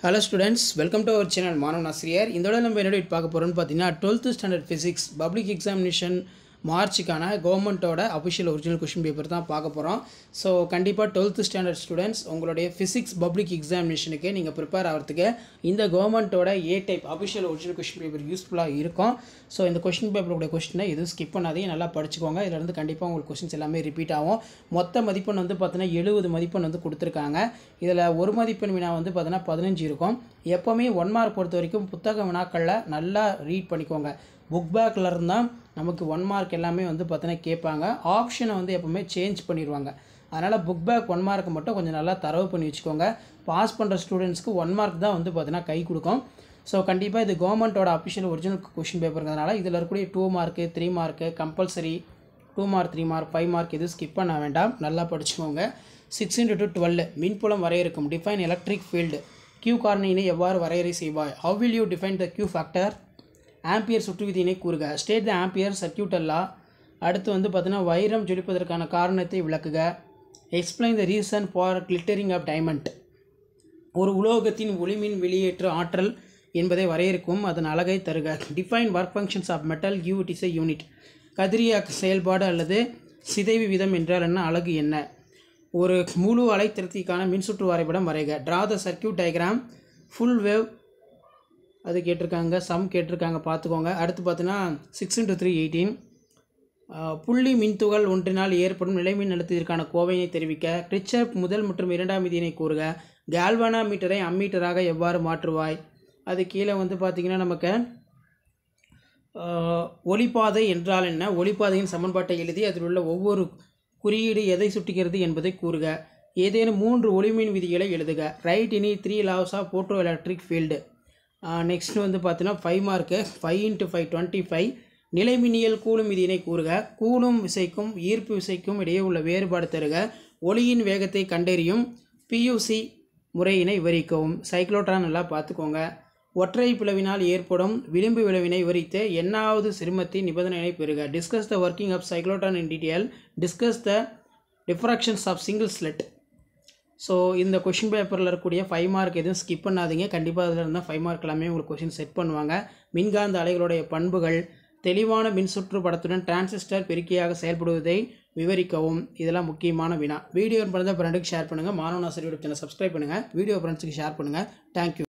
Hello students, welcome to our channel Manav Nasriyar. இந்த தடவை நம்ம என்ன பார்க்க போறோம்னு பார்த்தீங்கன்னா 12th standard physics public examination மார்ச்சுக்கான கவர்மெண்ட்டோட அஃபிஷியல் ஒரிஜினல் கொஸ்டின் பேப்பர் தான் பார்க்க போகிறோம். ஸோ கண்டிப்பாக 12th ஸ்டாண்டர்ட் ஸ்டூடெண்ட்ஸ் உங்களுடைய ஃபிசிக்ஸ் பப்ளிக் எக்ஸாமினேஷனுக்கு நீங்கள் ப்ரிப்பேர் ஆகிறதுக்கு இந்த கவர்மெண்ட்டோட A type official original question paper யூஸ்ஃபுல்லாக இருக்கும். ஸோ இந்த கொஸ்டின் பேப்பரோட கொஸ்டினை எதுவும் ஸ்கிப் பண்ணாதீங்க, நல்லா படிச்சுக்கோங்க. இதிலிருந்து கண்டிப்பாக உங்களுக்கு கொஸ்டின்ஸ் எல்லாமே ரிப்பீட் ஆகும். மொத்த மதிப்பெண் வந்து பார்த்தீங்கன்னா 70 மதிப்பெண் வந்து கொடுத்துருக்காங்க. இதில் ஒரு மதிப்பெண் வினா வந்து பார்த்தீங்கன்னா 15 இருக்கும். எப்போவுமே 1 மார்க் பொறுத்த வரைக்கும் புத்தக வினாக்களில் நல்லா ரீட் பண்ணிக்கோங்க. புக் பேக்கில் இருந்தால் நமக்கு 1 மார்க் எல்லாமே வந்து பார்த்தீங்கன்னா கேட்பாங்க. ஆப்ஷனை வந்து எப்போவுமே சேஞ்ச் பண்ணிடுவாங்க. அதனால் புக் பேக் 1 மார்க்கு மட்டும் கொஞ்சம் நல்லா தரவு பண்ணி வச்சுக்கோங்க. பாஸ் பண்ணுற ஸ்டூடெண்ட்ஸ்க்கு 1 மார்க் தான் வந்து பார்த்தீங்கன்னா கை கொடுக்கும். ஸோ கண்டிப்பாக இது கவர்மெண்ட்டோட அஃபிஷியல் ஒரிஜினல் கொஷின் பேப்பருங்கிறதுனால இதில் இருக்கக்கூடிய 2 mark 3 mark compulsory 2 mark 3 mark 5 mark எதுவும் ஸ்கிப் பண்ண வேண்டாம், நல்லா படிச்சுக்கோங்க. 6x12 மின்புலம் வரையறுக்கும் டிஃபைன் எலக்ட்ரிக் ஃபீல்டு Q காரணியினை எவ்வாறு வரையறை செய்வாய்? How will you define the Q factor? Ampere சுற்று விதியினை கூறுக. ஸ்டேட் த ஆம்பியர் சர்க்யூட்டல் லா. அடுத்து வந்து பார்த்தீங்கன்னா வைரம் ஜொலிப்பதற்கான காரணத்தை விளக்குக. Explain the reason for glittering of diamond. ஒரு உலோகத்தின் ஒளிமின் வெளியேற்று ஆற்றல் என்பதை வரையறுக்கும் அதன் அலகை தருக. Define work functions of metal give it is a unit. கதிரியாக்க செயல்பாடு அல்லது சிதைவு வீதம் என்றால் என்ன, அலகு என்ன? ஒரு முழு அலைத்திருத்திக்கான மின்சுற்று வரைபடம் வரைக. Draw the circuit diagram full wave அது கேட்டிருக்காங்க, சம் கேட்டிருக்காங்க, பார்த்துக்கோங்க. அடுத்து பார்த்தீங்கன்னா 6x3 18. புள்ளி மின்துகள் ஒன்றினால் ஏற்படும் நிலைமின் அழுத்தத்திற்கான கோவையினை தெரிவிக்க. கிரிச்சப் முதல் மற்றும் இரண்டாம் விதியினை கூறுக. கேல்வானா மீட்டரை அம்மீட்டராக எவ்வாறு மாற்றுவாய்? அது கீழே வந்து பார்த்திங்கன்னா நமக்கு ஒளிப்பாதை என்றால் என்ன, ஒளிப்பாதையின் சமன்பாட்டை எழுதி அதில் உள்ள ஒவ்வொரு குறியீடு எதை சுட்டுகிறது என்பதை கூறுக. ஏதேனும் 3 ஒளிமின் விதிகளை எழுதுக. ரைட் இனி 3 laws of photo electric field. Next வந்து பார்த்தீங்கன்னா 5 மார்க்கு 5x5 25. நிலைமின்னியல் கூலும் விதியினை கூறுக. கூலும் விசைக்கும் ஈர்ப்பு விசைக்கும் இடையே உள்ள வேறுபாடு தருக. ஒளியின் வேகத்தை கண்டறியும் PUC முறையினை விவரிக்கவும். சைக்ளோட்ரான் நல்லா பார்த்துக்கோங்க. ஒற்றை பிளவினால் ஏற்படும் விளிம்பு விளைவினை விவரித்து எண்ணாவது சிறுமத்தின் நிபந்தனையை பெறுக. Discuss the working of cyclotron in detail. Discuss the diffractions of single slit. So இந்த கொஷின் பேப்பரில் இருக்கக்கூடிய 5 மார்க் எதுவும் ஸ்கிப் பண்ணாதீங்க. கண்டிப்பாக அதில் இருந்தால் 5 மார்க் எல்லாமே உங்களுக்கு கொஷின் செட் பண்ணுவாங்க. மின்காந்த அலைகளுடைய பண்புகள், தெளிவான மின்சுற்று படத்துடன் டிரான்சிஸ்டர் பெருக்கியாக செயல்படுவதை விவரிக்கவும். இதெல்லாம் முக்கியமான வினா. வீடியோ பண்ணுறதை ஃப்ரெண்டுக்கு ஷேர் பண்ணுங்கள். மாணவ நாசர் யூடியூப் சேனல் சப்ஸ்கிரைப் பண்ணுங்கள். வீடியோ ஃப்ரெண்ட்ஸுக்கு ஷேர் பண்ணுங்கள். தேங்க்யூ.